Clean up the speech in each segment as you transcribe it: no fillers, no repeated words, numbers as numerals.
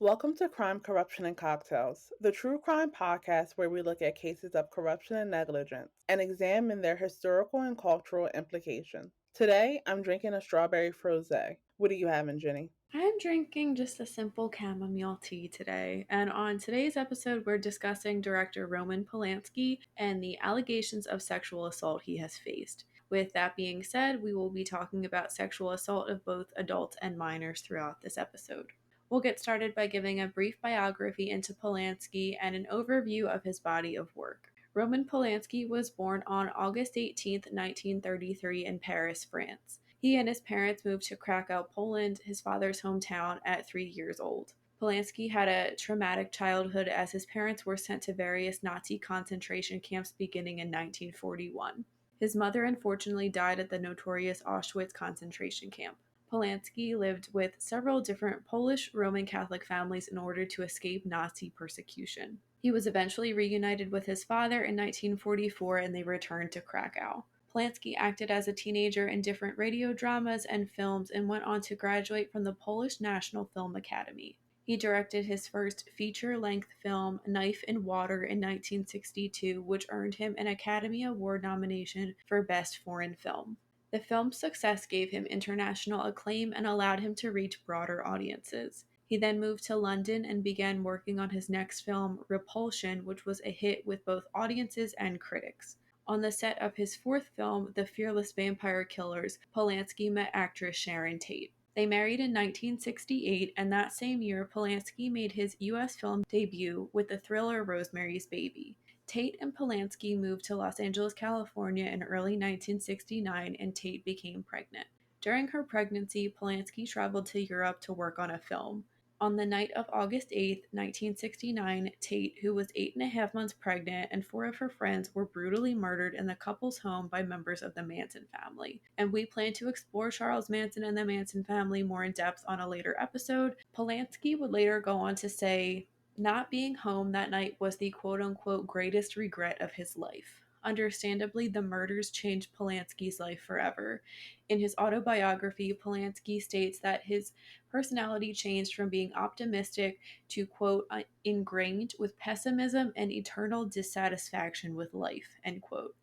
Welcome to Crime, Corruption, and Cocktails, the true crime podcast where we look at cases of corruption and negligence and examine their historical and cultural implications. Today, I'm drinking a strawberry frosé. What are you having, Jenny? I'm drinking just a simple chamomile tea today, and on today's episode, we're discussing director Roman Polanski and the allegations of sexual assault he has faced. With that being said, we will be talking about sexual assault of both adults and minors throughout this episode. We'll get started by giving a brief biography into Polanski and an overview of his body of work. Roman Polanski was born on August 18, 1933 in Paris, France. He and his parents moved to Krakow, Poland, his father's hometown, at 3 years old. Polanski had a traumatic childhood as his parents were sent to various Nazi concentration camps beginning in 1941. His mother unfortunately died at the notorious Auschwitz concentration camp. Polanski lived with several different Polish Roman Catholic families in order to escape Nazi persecution. He was eventually reunited with his father in 1944 and they returned to Krakow. Polanski acted as a teenager in different radio dramas and films and went on to graduate from the Polish National Film Academy. He directed his first feature-length film, Knife in Water, in 1962, which earned him an Academy Award nomination for Best Foreign Film. The film's success gave him international acclaim and allowed him to reach broader audiences. He then moved to London and began working on his next film, Repulsion, which was a hit with both audiences and critics. On the set of his fourth film, The Fearless Vampire Killers, Polanski met actress Sharon Tate. They married in 1968, and that same year, Polanski made his U.S. film debut with the thriller Rosemary's Baby. Tate and Polanski moved to Los Angeles, California in early 1969, and Tate became pregnant. During her pregnancy, Polanski traveled to Europe to work on a film. On the night of August 8, 1969, Tate, who was 8.5 months pregnant, and four of her friends were brutally murdered in the couple's home by members of the Manson family. And we plan to explore Charles Manson and the Manson family more in depth on a later episode. Polanski would later go on to say, not being home that night was the quote-unquote greatest regret of his life. Understandably, the murders changed Polanski's life forever. In his autobiography, Polanski states that his personality changed from being optimistic to, quote, ingrained with pessimism and eternal dissatisfaction with life, end quote.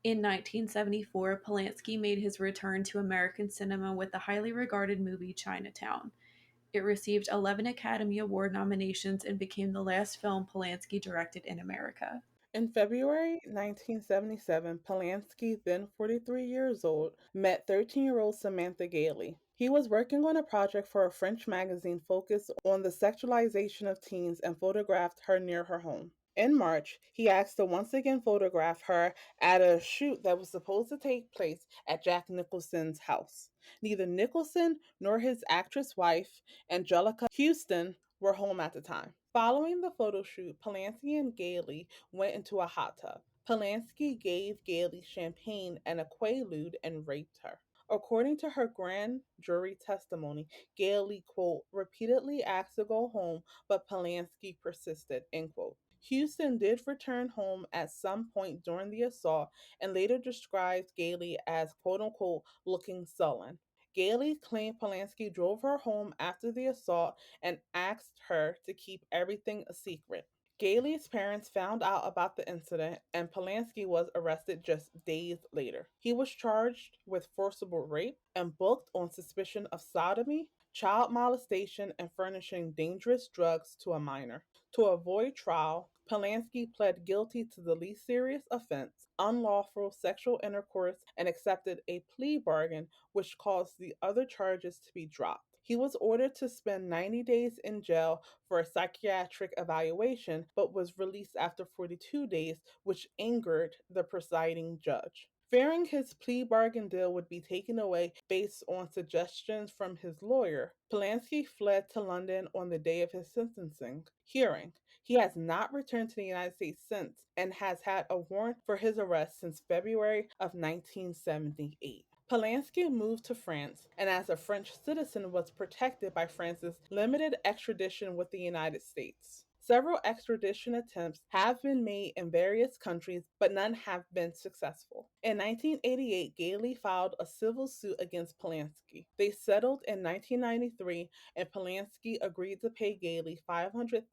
In 1974, Polanski made his return to American cinema with the highly regarded movie Chinatown. It received 11 Academy Award nominations and became the last film Polanski directed in America. In February 1977, Polanski, then 43 years old, met 13-year-old Samantha Gailey. He was working on a project for a French magazine focused on the sexualization of teens and photographed her near her home. In March, he asked to once again photograph her at a shoot that was supposed to take place at Jack Nicholson's house. Neither Nicholson nor his actress wife, Angelica Houston, were home at the time. Following the photo shoot, Polanski and Gailey went into a hot tub. Polanski gave Gailey champagne and a quaalude and raped her. According to her grand jury testimony, Gailey, quote, repeatedly asked to go home, but Polanski persisted, end quote. Houston did return home at some point during the assault and later described Gailey as, quote unquote, looking sullen. Gailey claimed Polanski drove her home after the assault and asked her to keep everything a secret. Gailey's parents found out about the incident, and Polanski was arrested just days later. He was charged with forcible rape and booked on suspicion of sodomy, child molestation, and furnishing dangerous drugs to a minor. To avoid trial, Polanski pled guilty to the least serious offense, unlawful sexual intercourse, and accepted a plea bargain, which caused the other charges to be dropped. He was ordered to spend 90 days in jail for a psychiatric evaluation, but was released after 42 days, which angered the presiding judge. Fearing his plea bargain deal would be taken away based on suggestions from his lawyer, Polanski fled to London on the day of his sentencing hearing. He has not returned to the United States since and has had a warrant for his arrest since February of 1978. Polanski moved to France and as a French citizen was protected by France's limited extradition with the United States. Several extradition attempts have been made in various countries, but none have been successful. In 1988, Gailey filed a civil suit against Polanski. They settled in 1993, and Polanski agreed to pay Gailey $500,000.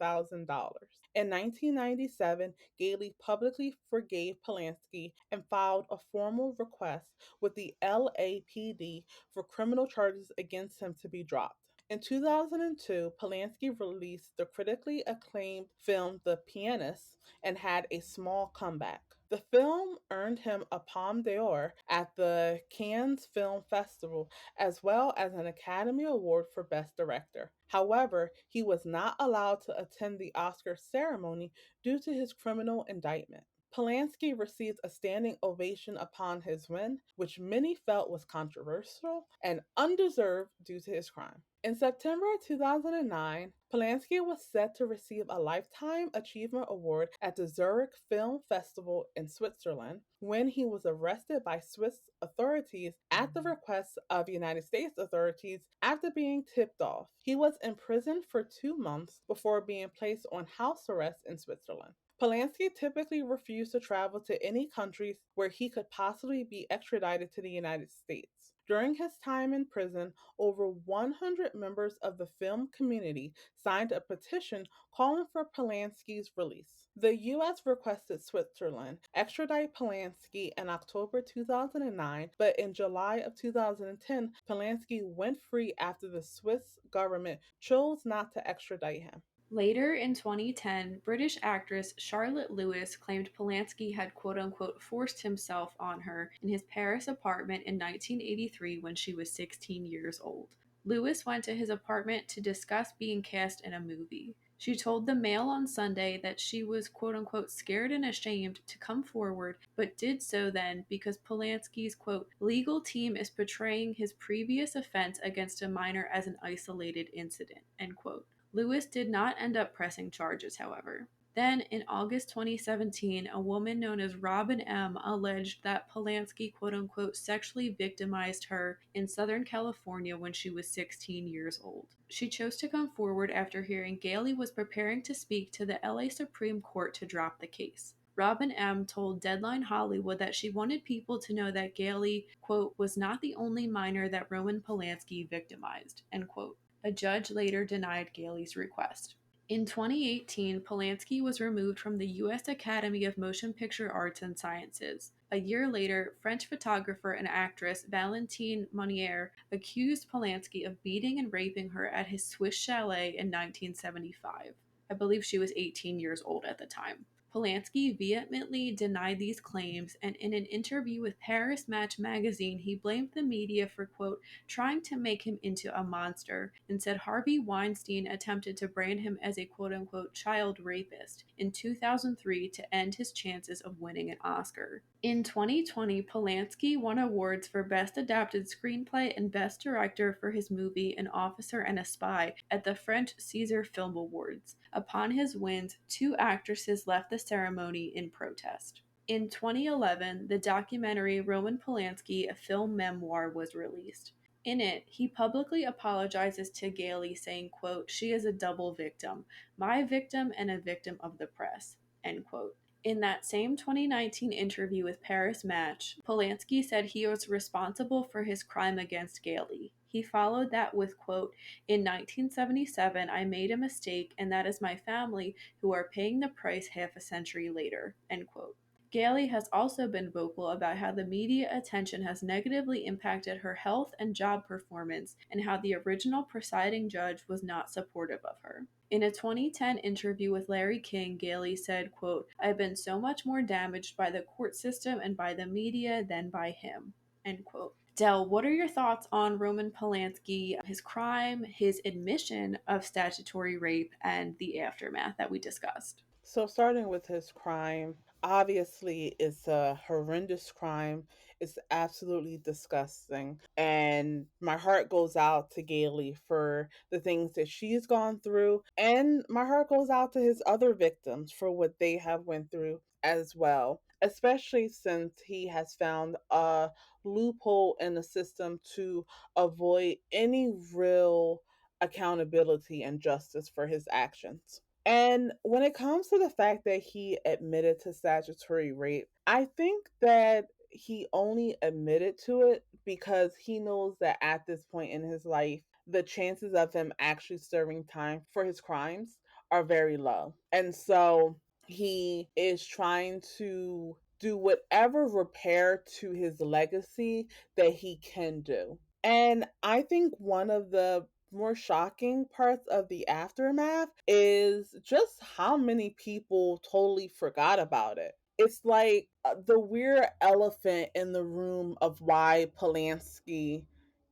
In 1997, Gailey publicly forgave Polanski and filed a formal request with the LAPD for criminal charges against him to be dropped. In 2002, Polanski released the critically acclaimed film The Pianist and had a small comeback. The film earned him a Palme d'Or at the Cannes Film Festival, as well as an Academy Award for Best Director. However, he was not allowed to attend the Oscar ceremony due to his criminal indictment. Polanski received a standing ovation upon his win, which many felt was controversial and undeserved due to his crime. In September 2009, Polanski was set to receive a Lifetime Achievement Award at the Zurich Film Festival in Switzerland when he was arrested by Swiss authorities at the request of United States authorities after being tipped off. He was imprisoned for 2 months before being placed on house arrest in Switzerland. Polanski typically refused to travel to any countries where he could possibly be extradited to the United States. During his time in prison, over 100 members of the film community signed a petition calling for Polanski's release. The U.S. requested Switzerland extradite Polanski in October 2009, but in July of 2010, Polanski went free after the Swiss government chose not to extradite him. Later in 2010, British actress Charlotte Lewis claimed Polanski had quote unquote forced himself on her in his Paris apartment in 1983 when she was 16 years old. Lewis went to his apartment to discuss being cast in a movie. She told the Mail on Sunday that she was quote unquote scared and ashamed to come forward, but did so then because Polanski's quote legal team is portraying his previous offense against a minor as an isolated incident, end quote. Lewis did not end up pressing charges, however. Then, in August 2017, a woman known as Robin M. alleged that Polanski quote unquote sexually victimized her in Southern California when she was 16 years old. She chose to come forward after hearing Gailey was preparing to speak to the LA Supreme Court to drop the case. Robin M. told Deadline Hollywood that she wanted people to know that Gailey, quote, was not the only minor that Roman Polanski victimized, end quote. A judge later denied Gailey's request. In 2018, Polanski was removed from the U.S. Academy of Motion Picture Arts and Sciences. A year later, French photographer and actress Valentine Monnier accused Polanski of beating and raping her at his Swiss chalet in 1975. I believe she was 18 years old at the time. Polanski vehemently denied these claims, and in an interview with Paris Match magazine, he blamed the media for, quote, trying to make him into a monster, and said Harvey Weinstein attempted to brand him as a quote-unquote child rapist in 2003 to end his chances of winning an Oscar. In 2020, Polanski won awards for Best Adapted Screenplay and Best Director for his movie An Officer and a Spy at the French César Film Awards. Upon his wins, 2 actresses left the ceremony in protest. In 2011, the documentary Roman Polanski, a film memoir, was released. In it, he publicly apologizes to Gailey, saying, quote, she is a double victim, my victim and a victim of the press, end quote. In that same 2019 interview with Paris Match, Polanski said he was responsible for his crime against Gailey. He followed that with, quote, in 1977, I made a mistake, and that is my family who are paying the price half a century later, end quote. Gailey has also been vocal about how the media attention has negatively impacted her health and job performance and how the original presiding judge was not supportive of her. In a 2010 interview with Larry King, Gailey said, quote, I've been so much more damaged by the court system and by the media than by him, end quote. Del, what are your thoughts on Roman Polanski, his crime, his admission of statutory rape, and the aftermath that we discussed? So, starting with his crime, obviously, it's a horrendous crime. It's absolutely disgusting. And my heart goes out to Gailey for the things that she's gone through. And my heart goes out to his other victims for what they have went through as well, especially since he has found a loophole in the system to avoid any real accountability and justice for his actions. And when it comes to the fact that he admitted to statutory rape, I think that he only admitted to it because he knows that at this point in his life, the chances of him actually serving time for his crimes are very low. And so he is trying to do whatever repair to his legacy that he can do. And I think one of the more shocking parts of the aftermath is just how many people totally forgot about it. It's like the weird elephant in the room of why Polanski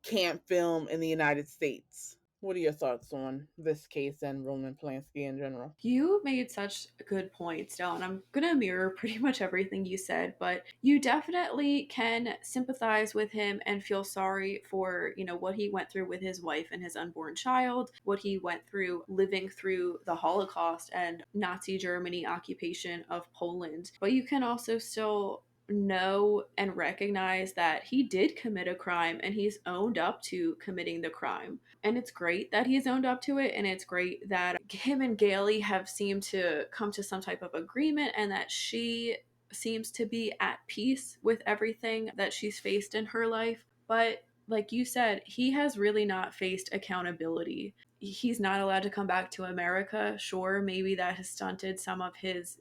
can't film in the United States. What are your thoughts on this case and Roman Polanski in general? You made such good points, Del, and I'm gonna mirror pretty much everything you said, but you definitely can sympathize with him and feel sorry for, what he went through with his wife and his unborn child, what he went through living through the Holocaust and Nazi Germany occupation of Poland. But you can also still know and recognize that he did commit a crime and he's owned up to committing the crime. And it's great that he's owned up to it. And it's great that him and Gailey have seemed to come to some type of agreement and that she seems to be at peace with everything that she's faced in her life. But like you said, he has really not faced accountability. He's not allowed to come back to America. Sure, maybe that has stunted some of his,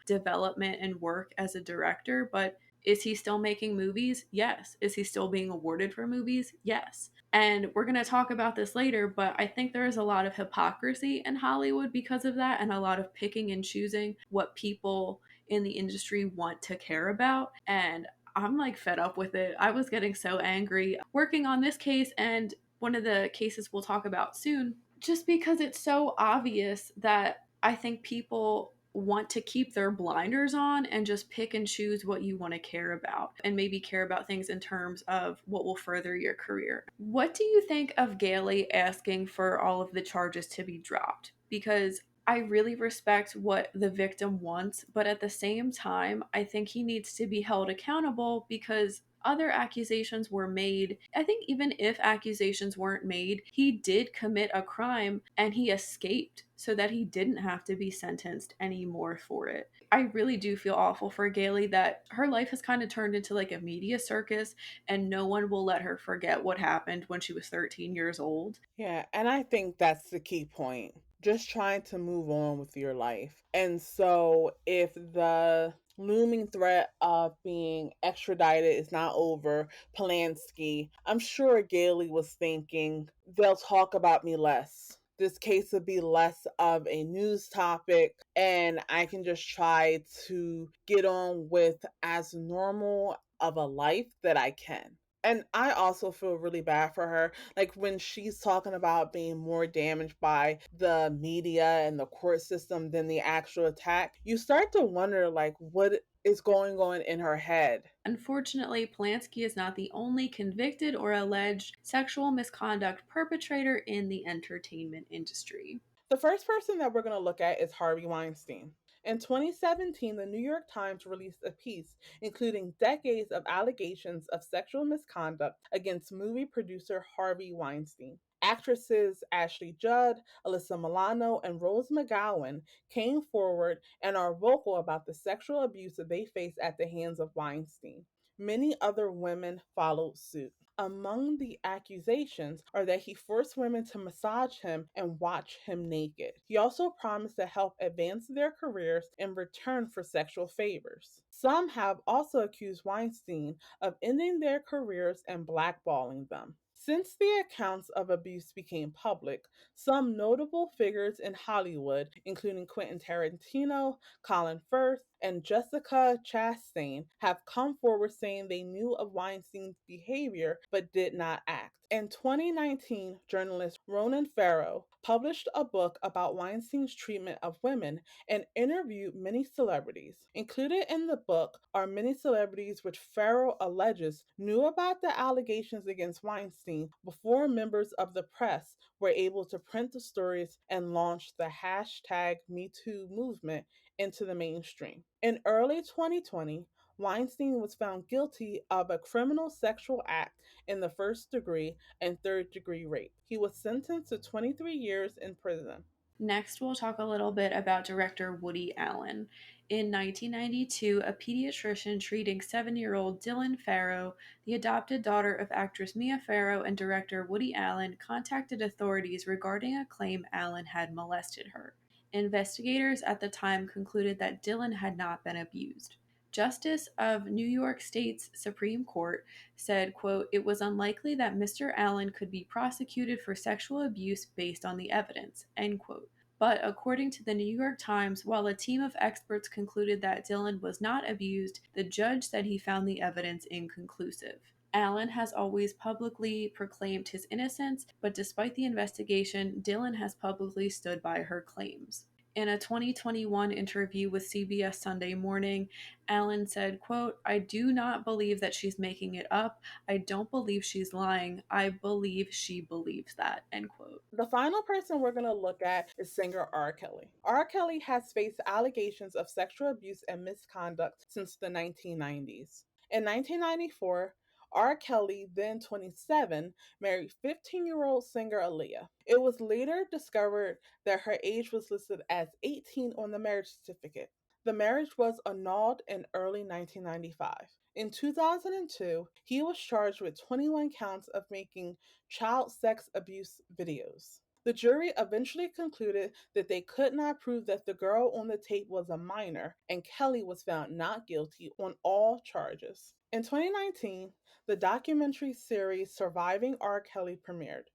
development and work as a director, but is he still making movies? Yes. Is he still being awarded for movies? Yes. And we're going to talk about this later, but I think there is a lot of hypocrisy in Hollywood because of that, and a lot of picking and choosing what people in the industry want to care about. And I'm like fed up with it. I was getting so angry working on this case and one of the cases we'll talk about soon, just because it's so obvious that I think people want to keep their blinders on and just pick and choose what you want to care about and maybe care about things in terms of what will further your career. What do you think of Gailey asking for all of the charges to be dropped? Because I really respect what the victim wants, but at the same time, I think he needs to be held accountable because other accusations were made. I think even if accusations weren't made, he did commit a crime and he escaped so that he didn't have to be sentenced anymore for it. I really do feel awful for Gailey that her life has kind of turned into like a media circus and no one will let her forget what happened when she was 13 years old. Yeah, and I think that's the key point. Just trying to move on with your life. And so, if the looming threat of being extradited is not over, Polanski, I'm sure Gailey was thinking, they'll talk about me less. This case will be less of a news topic, and I can just try to get on with as normal of a life that I can. And I also feel really bad for her. Like when she's talking about being more damaged by the media and the court system than the actual attack, you start to wonder like what is going on in her head. Unfortunately, Polanski is not the only convicted or alleged sexual misconduct perpetrator in the entertainment industry. The first person that we're going to look at is Harvey Weinstein. In 2017, the New York Times released a piece including decades of allegations of sexual misconduct against movie producer Harvey Weinstein. Actresses Ashley Judd, Alyssa Milano, and Rose McGowan came forward and are vocal about the sexual abuse that they face at the hands of Weinstein. Many other women followed suit. Among the accusations are that he forced women to massage him and watch him naked. He also promised to help advance their careers in return for sexual favors. Some have also accused Weinstein of ending their careers and blackballing them. Since the accounts of abuse became public, some notable figures in Hollywood, including Quentin Tarantino, Colin Firth, and Jessica Chastain, have come forward saying they knew of Weinstein's behavior but did not act. In 2019, journalist Ronan Farrow published a book about Weinstein's treatment of women and interviewed many celebrities. Included in the book are many celebrities which Farrow alleges knew about the allegations against Weinstein before members of the press were able to print the stories and launch the hashtag #MeToo movement into the mainstream. In early 2020, Weinstein was found guilty of a criminal sexual act in the first degree and third degree rape. He was sentenced to 23 years in prison. Next, we'll talk a little bit about director Woody Allen. In 1992, a pediatrician treating 7-year-old Dylan Farrow, the adopted daughter of actress Mia Farrow and director Woody Allen, contacted authorities regarding a claim Allen had molested her. Investigators at the time concluded that Dylan had not been abused. Justice of New York State's Supreme Court said, quote, "It was unlikely that Mr. Allen could be prosecuted for sexual abuse based on the evidence," end quote. But according to the New York Times, while a team of experts concluded that Dylan was not abused, the judge said he found the evidence inconclusive. Allen has always publicly proclaimed his innocence, but despite the investigation, Dylan has publicly stood by her claims. In a 2021 interview with CBS Sunday Morning, Allen said, quote, "I do not believe that she's making it up. I don't believe she's lying. I believe she believes that," end quote. The final person we're going to look at is singer R. Kelly. R. Kelly has faced allegations of sexual abuse and misconduct since the 1990s. In 1994, R. Kelly, then 27, married 15-year-old singer Aaliyah. It was later discovered that her age was listed as 18 on the marriage certificate. The marriage was annulled in early 1995. In 2002, he was charged with 21 counts of making child sex abuse videos. The jury eventually concluded that they could not prove that the girl on the tape was a minor, and Kelly was found not guilty on all charges. In 2019, the documentary series Surviving R. Kelly premiered.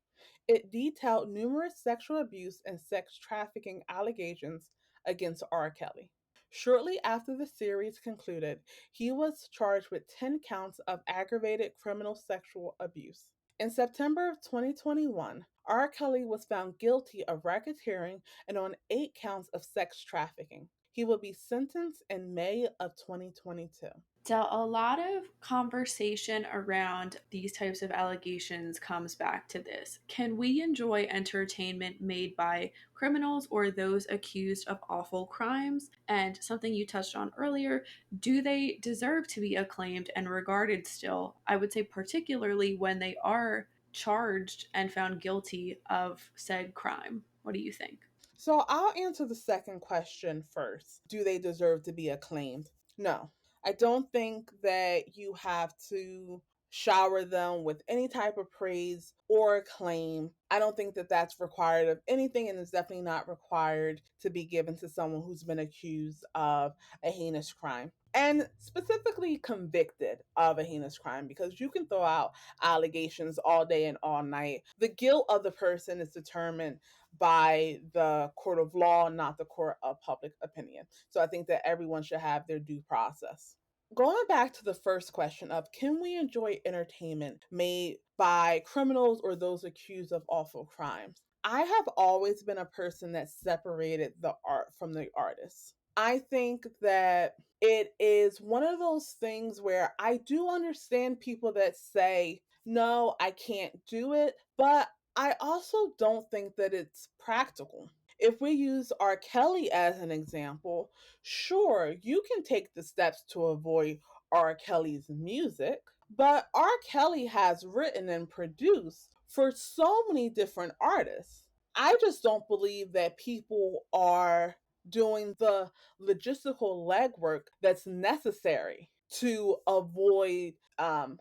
It detailed numerous sexual abuse and sex trafficking allegations against R. Kelly. Shortly after the series concluded, he was charged with 10 counts of aggravated criminal sexual abuse. In September of 2021, R. Kelly was found guilty of racketeering and on 8 counts of sex trafficking. He will be sentenced in May of 2022. So, a lot of conversation around these types of allegations comes back to this. Can we enjoy entertainment made by criminals or those accused of awful crimes? And something you touched on earlier, do they deserve to be acclaimed and regarded still? I would say, particularly when they are charged and found guilty of said crime. What do you think? So I'll answer the second question first. Do they deserve to be acclaimed? No. I don't think that you have to shower them with any type of praise or acclaim. I don't think that that's required of anything, and it's definitely not required to be given to someone who's been accused of a heinous crime. And specifically convicted of a heinous crime, because you can throw out allegations all day and all night. The guilt of the person is determined by the court of law, not the court of public opinion. So I think that everyone should have their due process. Going back to the first question of can we enjoy entertainment made by criminals or those accused of awful crimes? I have always been a person that separated the art from the artist. I think that it is one of those things where I do understand people that say, no, I can't do it, but I also don't think that it's practical. If we use R. Kelly as an example, sure, you can take the steps to avoid R. Kelly's music, but R. Kelly has written and produced for so many different artists. I just don't believe that people are doing the logistical legwork that's necessary to avoid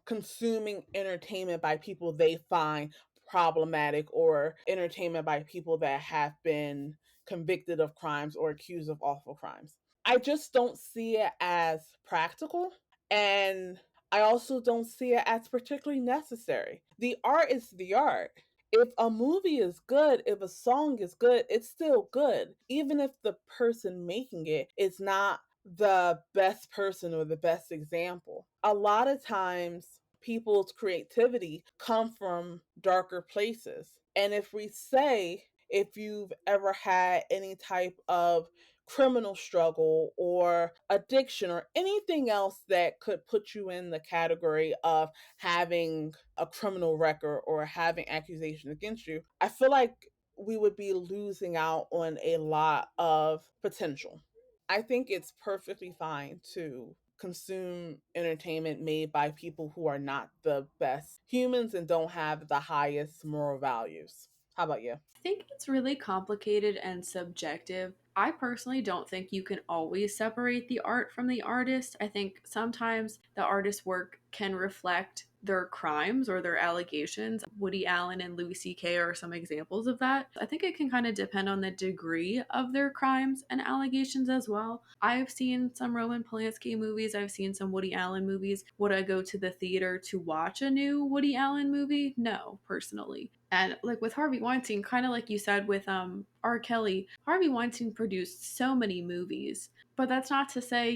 consuming entertainment by people they find problematic or entertainment by people that have been convicted of crimes or accused of awful crimes. I just don't see it as practical, and I also don't see it as particularly necessary. The art is the art. If a movie is good, if a song is good, it's still good, even if the person making it is not the best person or the best example. A lot of times, people's creativity come from darker places. And if we say, if you've ever had any type of criminal struggle or addiction or anything else that could put you in the category of having a criminal record or having accusations against you, I feel like we would be losing out on a lot of potential. I think it's perfectly fine to consume entertainment made by people who are not the best humans and don't have the highest moral values. How about you? I think it's really complicated and subjective. I personally don't think you can always separate the art from the artist. I think sometimes the artist's work can reflect their crimes or their allegations. Woody Allen and Louis C.K. are some examples of that. I think it can kind of depend on the degree of their crimes and allegations as well. I've seen some Roman Polanski movies, I've seen some Woody Allen movies. Would I go to the theater to watch a new Woody Allen movie? No, personally. And like with Harvey Weinstein, kind of like you said with R. Kelly, Harvey Weinstein produced so many movies. But that's not to say,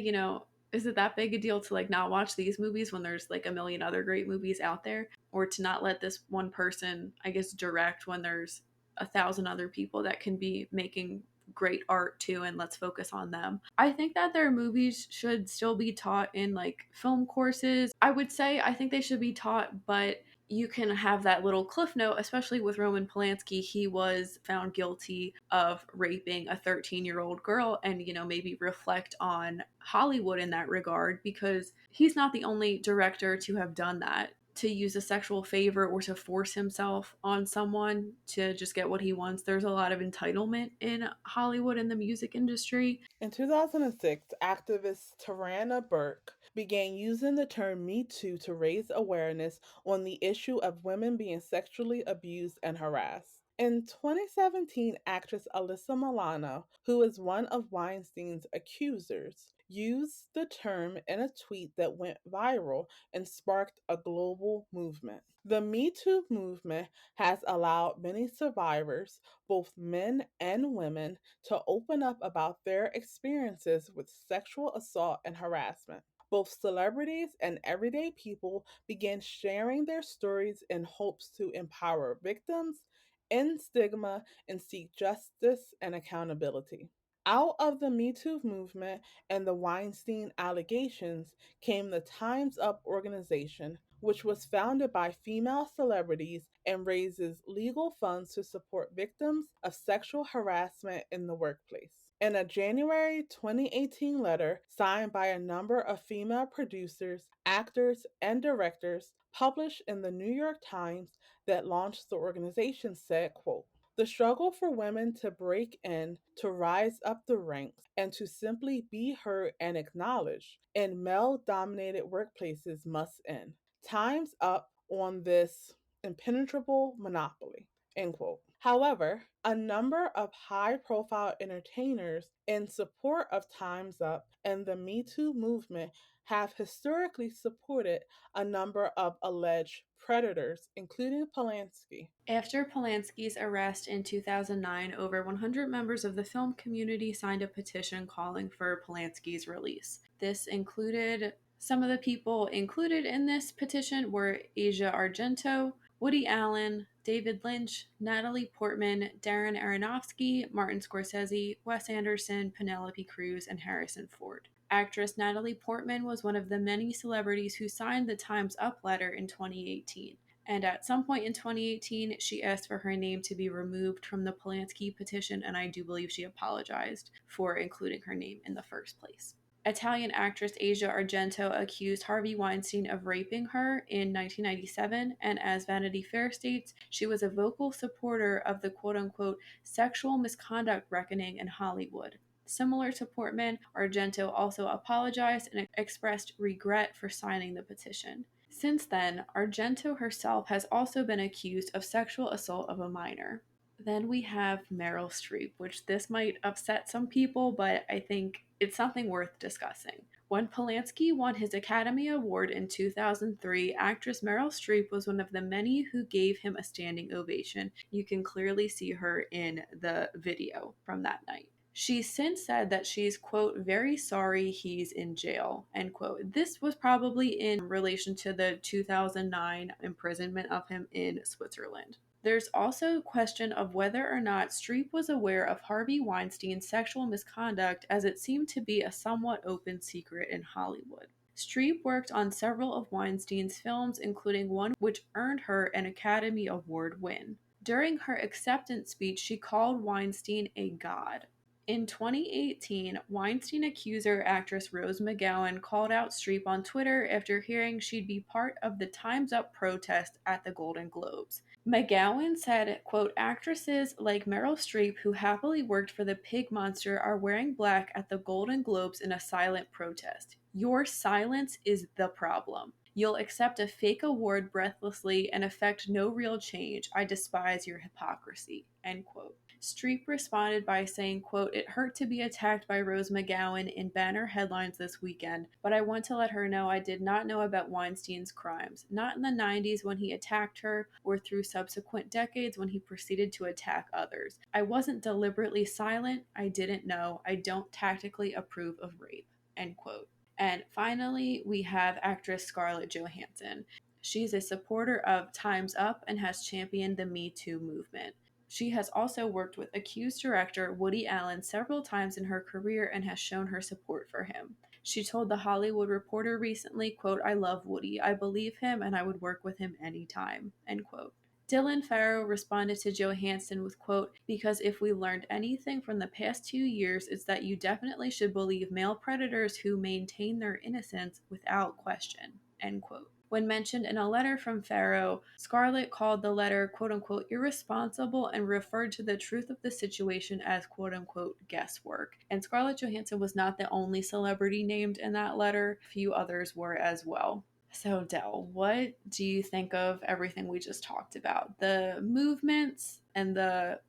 is it that big a deal to like not watch these movies when there's like a million other great movies out there? Or to not let this one person, I guess, direct when there's a thousand other people that can be making great art too, and let's focus on them. I think that their movies should still be taught in like film courses. I would say I think they should be taught, but you can have that little cliff note, especially with Roman Polanski. He was found guilty of raping a 13-year-old girl, and, maybe reflect on Hollywood in that regard, because he's not the only director to have done that. To use a sexual favor or to force himself on someone to just get what he wants. There's a lot of entitlement in Hollywood and the music industry. In 2006, activist Tarana Burke began using the term Me Too to raise awareness on the issue of women being sexually abused and harassed. In 2017, actress Alyssa Milano, who is one of Weinstein's accusers, used the term in a tweet that went viral and sparked a global movement. The Me Too movement has allowed many survivors, both men and women, to open up about their experiences with sexual assault and harassment. Both celebrities and everyday people began sharing their stories in hopes to empower victims, end stigma, and seek justice and accountability. Out of the Me Too movement and the Weinstein allegations came the Time's Up organization, which was founded by female celebrities and raises legal funds to support victims of sexual harassment in the workplace. In a January 2018 letter signed by a number of female producers, actors, and directors published in the New York Times that launched the organization said, quote, the struggle for women to break in, to rise up the ranks, and to simply be heard and acknowledged in male dominated workplaces must end. Time's up on this impenetrable monopoly. End quote. However, a number of high profile entertainers in support of Time's Up and the Me Too movement have historically supported a number of alleged predators, including Polanski. After Polanski's arrest in 2009, over 100 members of the film community signed a petition calling for Polanski's release. This included some of the people included in this petition were Asia Argento, Woody Allen, David Lynch, Natalie Portman, Darren Aronofsky, Martin Scorsese, Wes Anderson, Penelope Cruz, and Harrison Ford. Actress Natalie Portman was one of the many celebrities who signed the Time's Up letter in 2018. And at some point in 2018, she asked for her name to be removed from the Polanski petition, and I do believe she apologized for including her name in the first place. Italian actress Asia Argento accused Harvey Weinstein of raping her in 1997, and as Vanity Fair states, she was a vocal supporter of the quote-unquote sexual misconduct reckoning in Hollywood. Similar to Portman, Argento also apologized and expressed regret for signing the petition. Since then, Argento herself has also been accused of sexual assault of a minor. Then we have Meryl Streep, which this might upset some people, but I think it's something worth discussing. When Polanski won his Academy Award in 2003, actress Meryl Streep was one of the many who gave him a standing ovation. You can clearly see her in the video from that night. She's since said that she's, quote, very sorry he's in jail, end quote. This was probably in relation to the 2009 imprisonment of him in Switzerland. There's also a question of whether or not Streep was aware of Harvey Weinstein's sexual misconduct, as it seemed to be a somewhat open secret in Hollywood. Streep worked on several of Weinstein's films, including one which earned her an Academy Award win. During her acceptance speech, she called Weinstein a god. In 2018, Weinstein accuser actress Rose McGowan called out Streep on Twitter after hearing she'd be part of the Time's Up protest at the Golden Globes. McGowan said, quote, actresses like Meryl Streep, who happily worked for the pig monster, are wearing black at the Golden Globes in a silent protest. Your silence is the problem. You'll accept a fake award breathlessly and affect no real change. I despise your hypocrisy, end quote. Streep responded by saying, quote, it hurt to be attacked by Rose McGowan in banner headlines this weekend, but I want to let her know I did not know about Weinstein's crimes, not in the 90s when he attacked her or through subsequent decades when he proceeded to attack others. I wasn't deliberately silent. I didn't know. I don't tactically approve of rape, end quote. And finally, we have actress Scarlett Johansson. She's a supporter of Time's Up and has championed the Me Too movement. She has also worked with accused director Woody Allen several times in her career and has shown her support for him. She told The Hollywood Reporter recently, quote, I love Woody. I believe him and I would work with him anytime, end quote. Dylan Farrow responded to Johansson with, quote, because if we learned anything from the past 2 years, it's that you definitely should believe male predators who maintain their innocence without question, end quote. When mentioned in a letter from Farrow, Scarlett called the letter, quote unquote, irresponsible and referred to the truth of the situation as, quote unquote, guesswork. And Scarlett Johansson was not the only celebrity named in that letter, a few others were as well. So, Del, what do you think of everything we just talked about? The movements and the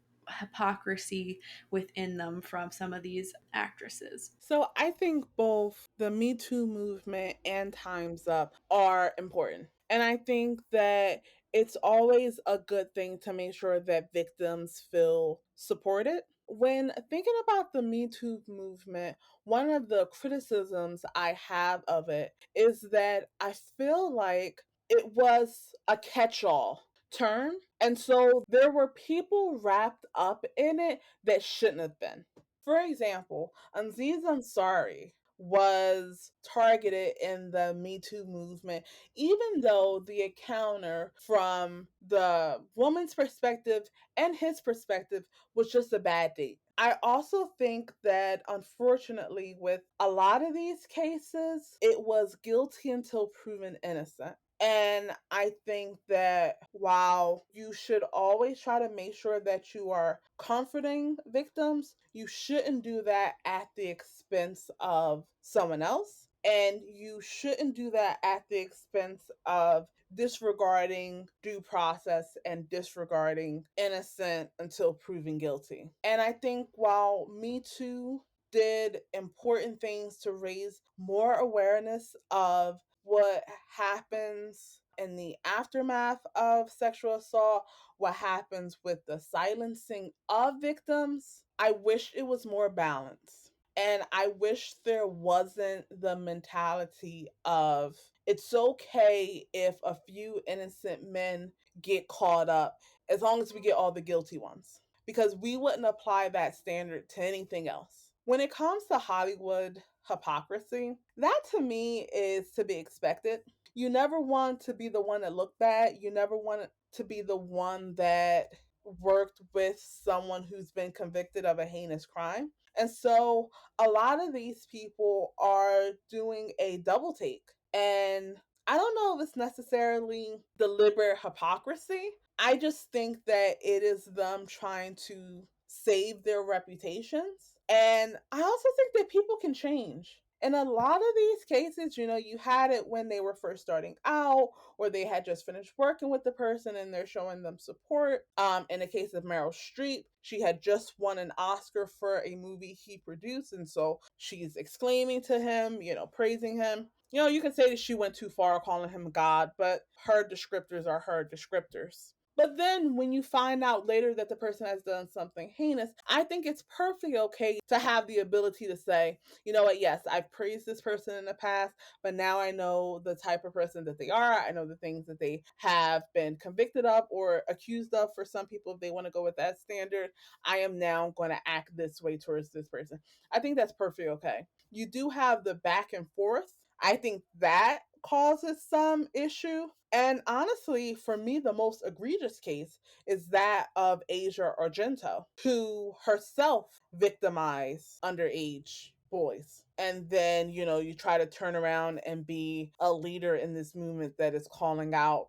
hypocrisy within them from some of these actresses. So I think both the Me Too movement and Time's Up are important. And I think that it's always a good thing to make sure that victims feel supported. When thinking about the Me Too movement, one of the criticisms I have of it is that I feel like it was a catch all term. And so there were people wrapped up in it that shouldn't have been. For example, Aziz Ansari was targeted in the Me Too movement, even though the encounter from the woman's perspective and his perspective was just a bad date. I also think that unfortunately, with a lot of these cases, it was guilty until proven innocent. And I think that while you should always try to make sure that you are comforting victims, you shouldn't do that at the expense of someone else. And you shouldn't do that at the expense of disregarding due process and disregarding innocent until proven guilty. And I think while Me Too did important things to raise more awareness of what happens in the aftermath of sexual assault, what happens with the silencing of victims, I wish it was more balanced. And I wish there wasn't the mentality of it's okay if a few innocent men get caught up as long as we get all the guilty ones. Because we wouldn't apply that standard to anything else. When it comes to Hollywood hypocrisy, that to me is to be expected. You never want to be the one that looked bad. You never want to be the one that worked with someone who's been convicted of a heinous crime. And so a lot of these people are doing a double take. And I don't know if it's necessarily deliberate hypocrisy. I just think that it is them trying to save their reputations. And I also think that people can change. In a lot of these cases, you had it when they were first starting out, or they had just finished working with the person and they're showing them support. In the case of Meryl Streep, she had just won an Oscar for a movie he produced, and so she's exclaiming to him, praising him. You can say that she went too far calling him God, but her descriptors are her descriptors. But then when you find out later that the person has done something heinous, I think it's perfectly okay to have the ability to say, you know what, yes, I've praised this person in the past, but now I know the type of person that they are. I know the things that they have been convicted of or accused of for some people, if they want to go with that standard. I am now going to act this way towards this person. I think that's perfectly okay. You do have the back and forth. I think that causes some issue. And honestly, for me, the most egregious case is that of Asia Argento, who herself victimized underage boys. and then you try to turn around and be a leader in this movement that is calling out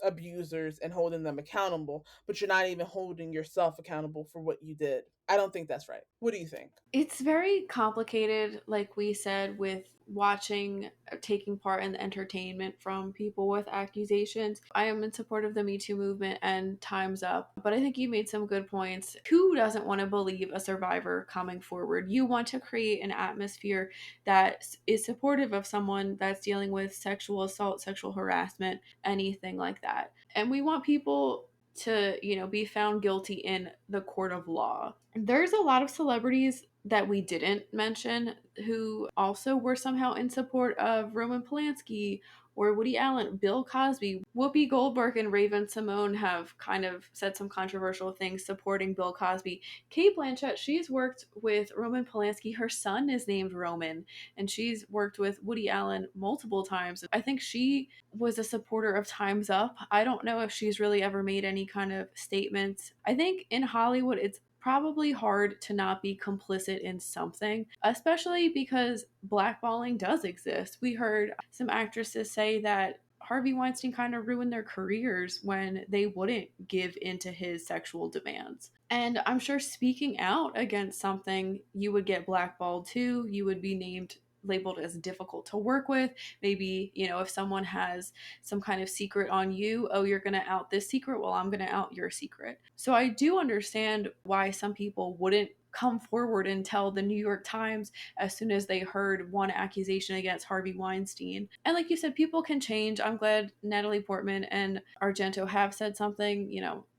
abusers and holding them accountable, but you're not even holding yourself accountable for what you did. I don't think that's right. What do you think? It's very complicated, like we said, with watching, taking part in the entertainment from people with accusations. I am in support of the Me Too movement and Time's Up, but I think you made some good points. Who doesn't want to believe a survivor coming forward? You want to create an atmosphere that is supportive of someone that's dealing with sexual assault, sexual harassment, anything like that. And we want people to, be found guilty in the court of law. There's a lot of celebrities that we didn't mention who also were somehow in support of Roman Polanski or Woody Allen, Bill Cosby. Whoopi Goldberg and Raven Simone have kind of said some controversial things supporting Bill Cosby. Kate Blanchett, she's worked with Roman Polanski. Her son is named Roman, and she's worked with Woody Allen multiple times. I think she was a supporter of Time's Up. I don't know if she's really ever made any kind of statements. I think in Hollywood, it's probably hard to not be complicit in something, especially because blackballing does exist. We heard some actresses say that Harvey Weinstein kind of ruined their careers when they wouldn't give into his sexual demands. And I'm sure speaking out against something, you would get blackballed too. You would be labeled as difficult to work with. Maybe, if someone has some kind of secret on you, oh, you're going to out this secret, well, I'm going to out your secret. So I do understand why some people wouldn't come forward and tell the New York Times as soon as they heard one accusation against Harvey Weinstein. And like you said, people can change. I'm glad Natalie Portman and Argento have said something.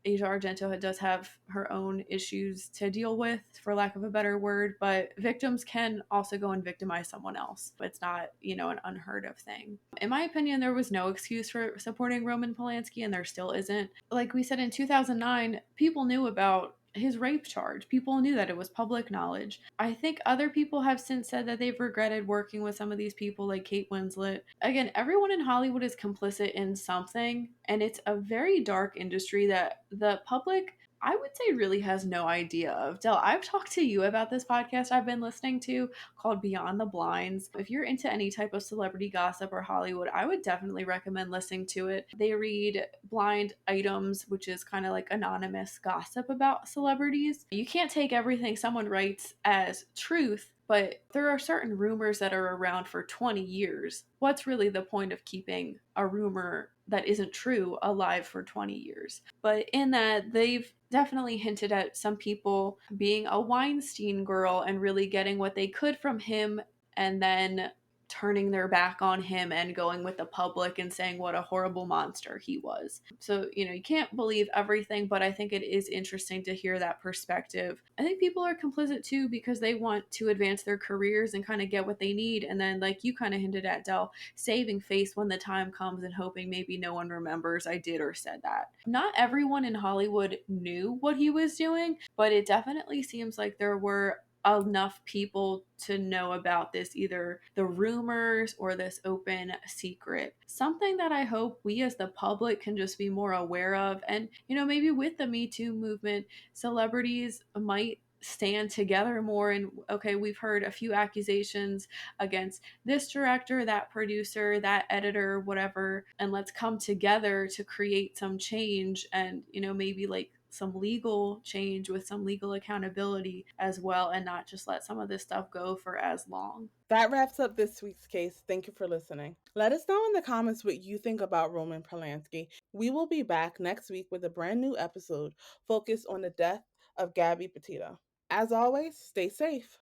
Asia Argento does have her own issues to deal with, for lack of a better word, but victims can also go and victimize someone else. It's not, an unheard of thing. In my opinion, there was no excuse for supporting Roman Polanski, and there still isn't. Like we said, in 2009, people knew about his rape charge. People knew that it was public knowledge. I think other people have since said that they've regretted working with some of these people, like Kate Winslet. Again, everyone in Hollywood is complicit in something, and it's a very dark industry that the public, I would say, really has no idea of. Del, I've talked to you about this podcast I've been listening to called Beyond the Blinds. If you're into any type of celebrity gossip or Hollywood, I would definitely recommend listening to it. They read blind items, which is kind of like anonymous gossip about celebrities. You can't take everything someone writes as truth, but there are certain rumors that are around for 20 years. What's really the point of keeping a rumor that isn't true alive for 20 years? But in that, they've definitely hinted at some people being a Weinstein girl and really getting what they could from him, and then turning their back on him and going with the public and saying what a horrible monster he was. So, you can't believe everything, but I think it is interesting to hear that perspective. I think people are complicit too because they want to advance their careers and kind of get what they need. And then, like you kind of hinted at, Del, saving face when the time comes and hoping maybe no one remembers I did or said that. Not everyone in Hollywood knew what he was doing, but it definitely seems like there were enough people to know about this, either the rumors or this open secret. Something that I hope we as the public can just be more aware of. And, maybe with the Me Too movement, celebrities might stand together more and, okay, we've heard a few accusations against this director, that producer, that editor, whatever, and let's come together to create some change and, maybe like some legal change with some legal accountability as well, and not just let some of this stuff go for as long. That wraps up this week's case. Thank you for listening. Let us know in the comments what you think about Roman Polanski. We will be back next week with a brand new episode focused on the death of Gabby Petito. As always, stay safe.